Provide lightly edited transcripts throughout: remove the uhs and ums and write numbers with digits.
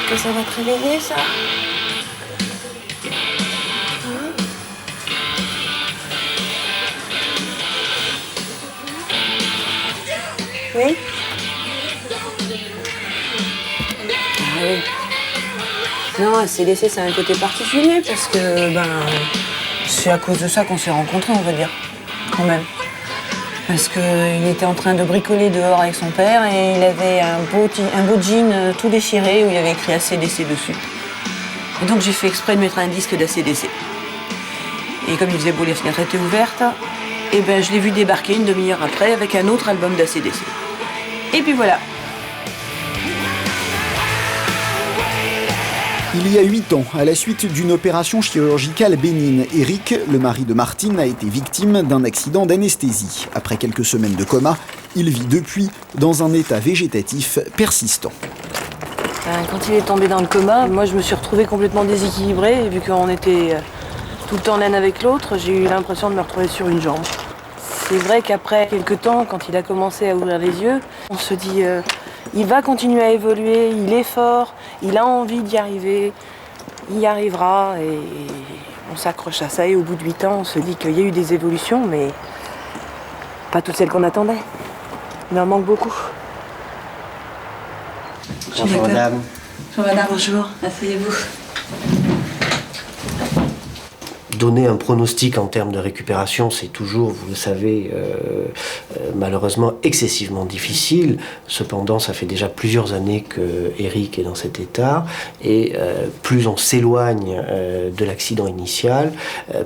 que ça va te réveiller, ça? Hein? Oui? Ah oui. Non, ACDC, c'est un côté particulier parce que, c'est à cause de ça qu'on s'est rencontrés, on va dire, quand même. Parce qu'il était en train de bricoler dehors avec son père et il avait un beau jean tout déchiré où il y avait écrit ACDC dessus. Et donc j'ai fait exprès de mettre un disque d'ACDC. Et comme il faisait beau, les fenêtres étaient ouvertes, et je l'ai vu débarquer une demi-heure après avec un autre album d'ACDC. Et puis voilà. Il y a 8 ans, à la suite d'une opération chirurgicale bénigne, Eric, le mari de Martine, a été victime d'un accident d'anesthésie. Après quelques semaines de coma, il vit depuis dans un état végétatif persistant. Quand il est tombé dans le coma, moi je me suis retrouvée complètement déséquilibrée. Et vu qu'on était tout le temps l'un avec l'autre, j'ai eu l'impression de me retrouver sur une jambe. C'est vrai qu'après quelques temps, quand il a commencé à ouvrir les yeux, on se dit... il va continuer à évoluer, il est fort, il a envie d'y arriver, il y arrivera et on s'accroche à ça et au bout de 8 ans, on se dit qu'il y a eu des évolutions, mais pas toutes celles qu'on attendait. Il en manque beaucoup. Bonjour madame. Bonjour madame. Bonjour, asseyez-vous. Donner un pronostic en termes de récupération, c'est toujours, vous le savez, malheureusement excessivement difficile. Cependant, ça fait déjà plusieurs années que Eric est dans cet état. Et plus on s'éloigne de l'accident initial,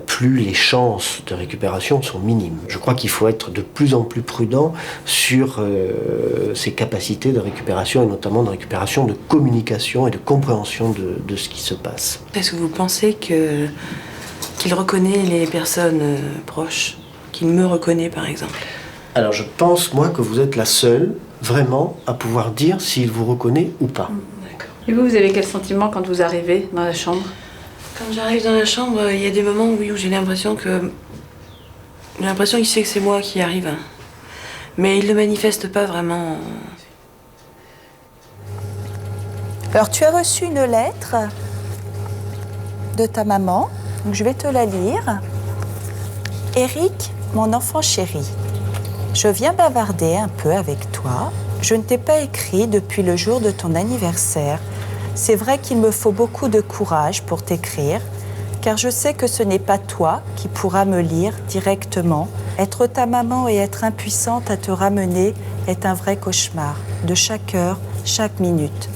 plus les chances de récupération sont minimes. Je crois qu'il faut être de plus en plus prudent sur ses capacités de récupération, et notamment de récupération de communication et de compréhension de ce qui se passe. Est-ce que vous pensez qu'il reconnaît les personnes proches, qu'il me reconnaît par exemple? Alors je pense, moi, que vous êtes la seule, vraiment, à pouvoir dire s'il vous reconnaît ou pas. D'accord. Et vous avez quel sentiment quand vous arrivez dans la chambre? Quand j'arrive dans la chambre, il y a des moments où j'ai l'impression qu'il sait que c'est moi qui arrive. Mais il ne le manifeste pas vraiment. Alors tu as reçu une lettre de ta maman. Donc je vais te la lire. Eric, mon enfant chéri, je viens bavarder un peu avec toi. Je ne t'ai pas écrit depuis le jour de ton anniversaire. C'est vrai qu'il me faut beaucoup de courage pour t'écrire, car je sais que ce n'est pas toi qui pourras me lire directement. Être ta maman et être impuissante à te ramener est un vrai cauchemar, de chaque heure, chaque minute.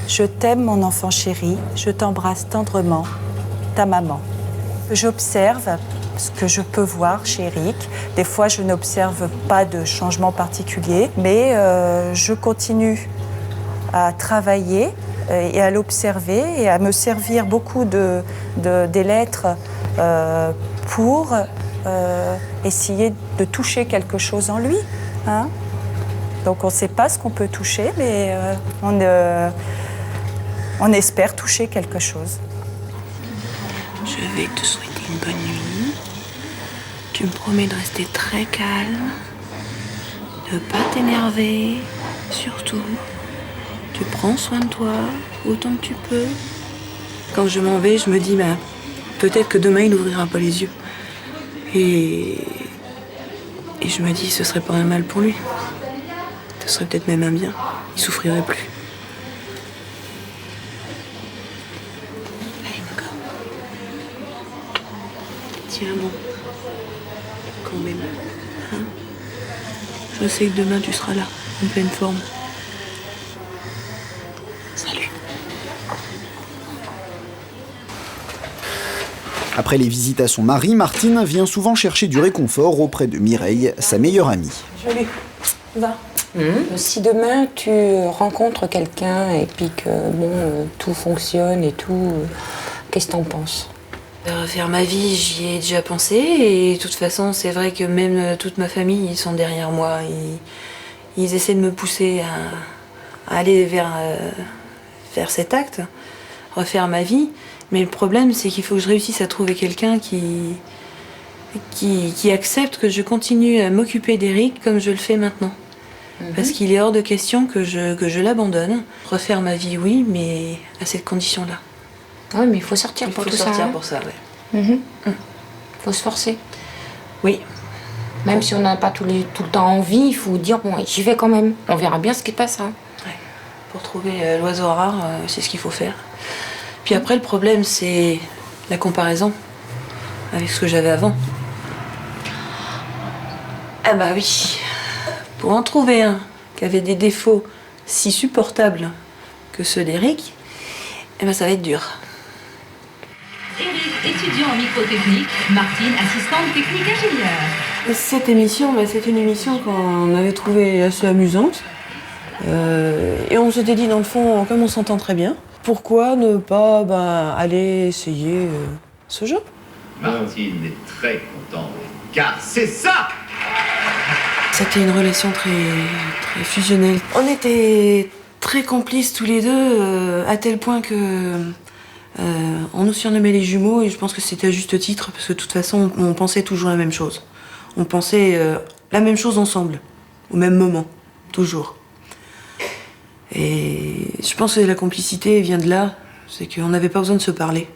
Je t'aime, mon enfant chéri, je t'embrasse tendrement, ta maman. J'observe ce que je peux voir chez Eric. Des fois, je n'observe pas de changement particulier, mais je continue à travailler et à l'observer et à me servir beaucoup des lettres pour essayer de toucher quelque chose en lui. Hein? Donc, on ne sait pas ce qu'on peut toucher, mais on espère toucher quelque chose. Je vais te souhaiter une bonne nuit. Tu me promets de rester très calme, de ne pas t'énerver, surtout. Tu prends soin de toi autant que tu peux. Quand je m'en vais, je me dis, peut-être que demain, il n'ouvrira pas les yeux. Et je me dis, ce serait pas un mal pour lui. Ce serait peut-être même un bien. Il souffrirait plus. Tiens bon, quand même. Hein? Je sais que demain tu seras là, en pleine forme. Salut. Après les visites à son mari, Martine vient souvent chercher du réconfort auprès de Mireille, sa meilleure amie. Joli. Va. Si demain tu rencontres quelqu'un et puis que tout fonctionne et tout, qu'est-ce que t'en penses? Refaire ma vie, j'y ai déjà pensé et de toute façon c'est vrai que même toute ma famille ils sont derrière moi. Ils essaient de me pousser à aller vers cet acte, refaire ma vie. Mais le problème c'est qu'il faut que je réussisse à trouver quelqu'un qui accepte que je continue à m'occuper d'Eric comme je le fais maintenant. Parce qu'il est hors de question que je l'abandonne. Refaire ma vie, oui, mais à cette condition-là. Oui, mais il faut sortir Il pour faut tout sortir ça. pour ça, ouais. Faut se forcer. Oui. Même si on n'a pas tout le temps envie, il faut dire bon, j'y vais quand même. On verra bien ce qui passera. Ouais. Pour trouver l'oiseau rare, c'est ce qu'il faut faire. Puis après, le problème, c'est la comparaison avec ce que j'avais avant. Ah bah oui. Pour en trouver un qui avait des défauts si supportables que ceux d'Éric, eh ben ça va être dur. Éric, étudiant en microtechnique, Martine, assistante technique ingénieure. Cette émission, c'est une émission qu'on avait trouvée assez amusante. Et on s'était dit, dans le fond, comme on s'entend très bien, pourquoi ne pas aller essayer ce jeu? Martine est très contente, car c'est ça! C'était une relation très fusionnelle. On était très complices tous les deux, à tel point que on nous surnommait les jumeaux, et je pense que c'était à juste titre, parce que de toute façon, on pensait toujours la même chose. On pensait la même chose ensemble, au même moment, toujours. Et je pense que la complicité vient de là, c'est qu'on n'avait pas besoin de se parler.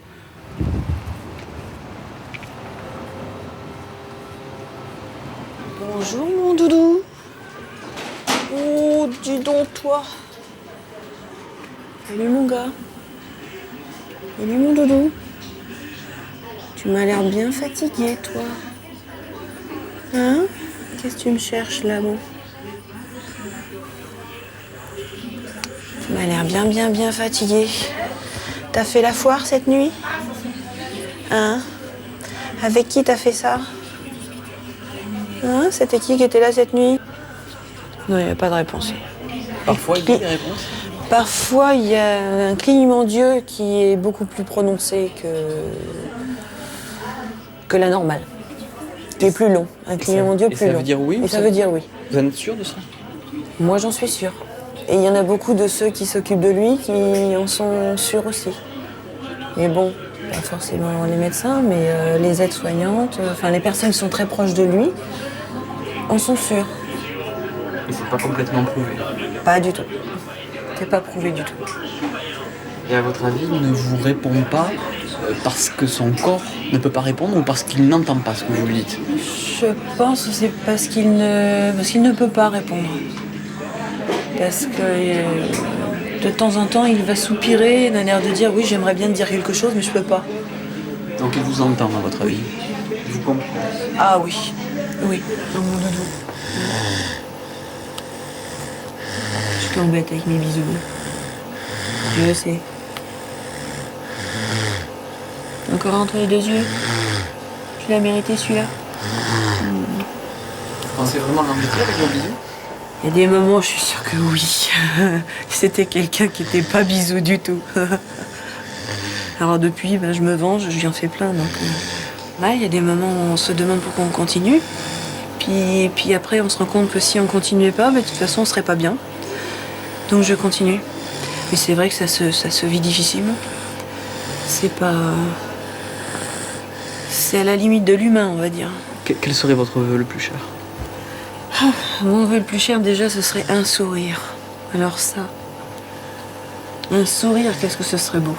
Bonjour mon doudou. Oh, dis donc toi. Salut mon gars. Salut mon doudou. Tu m'as l'air bien fatigué toi. Hein? Qu'est-ce que tu me cherches là, bon? Tu m'as l'air bien fatigué. T'as fait la foire cette nuit? Hein? Avec qui t'as fait ça? Hein? C'était qui était là cette nuit? Non, il n'y a pas de réponse. Parfois, il y a des réponses. Parfois, il y a un clignement d'yeux qui est beaucoup plus prononcé que la normale. Qui est plus long. Un clignement d'yeux plus long. Et ça veut dire oui? Et ça veut dire oui. Vous êtes sûr de ça? Moi, j'en suis sûre. Et il y en a beaucoup de ceux qui s'occupent de lui qui en sont sûrs aussi. Mais bon, pas forcément les médecins, mais les aides-soignantes, les personnes qui sont très proches de lui, en sont sûres. Et c'est pas complètement prouvé. Pas du tout. C'est pas prouvé du tout. Et à votre avis, il ne vous répond pas parce que son corps ne peut pas répondre ou parce qu'il n'entend pas ce que vous lui dites? Je pense que c'est parce qu'il ne peut pas répondre. Parce que de temps en temps, il va soupirer, il a l'air de dire oui, j'aimerais bien te dire quelque chose, mais je peux pas. Donc il vous entend, à votre avis? Il vous comprend? Ah oui, oui, dans mon doudou. Je t'embête avec mes bisous. Je le sais. Encore entre les deux yeux. Tu l'as mérité celui-là. Vous pensez vraiment l'embêter avec vos bisous? Il y a des moments, je suis sûre que oui. C'était quelqu'un qui n'était pas bisou du tout. Alors depuis, je me venge, je lui en fais plein. Donc, il y a des moments où on se demande pourquoi on continue. Puis après, on se rend compte que si on continuait pas, de toute façon, on serait pas bien. Donc je continue. Mais c'est vrai que ça se vit difficilement. C'est pas... C'est à la limite de l'humain, on va dire. Quel serait votre vœu le plus cher? Mon vœu le plus cher, déjà, ce serait un sourire. Alors ça, un sourire, qu'est-ce que ce serait beau.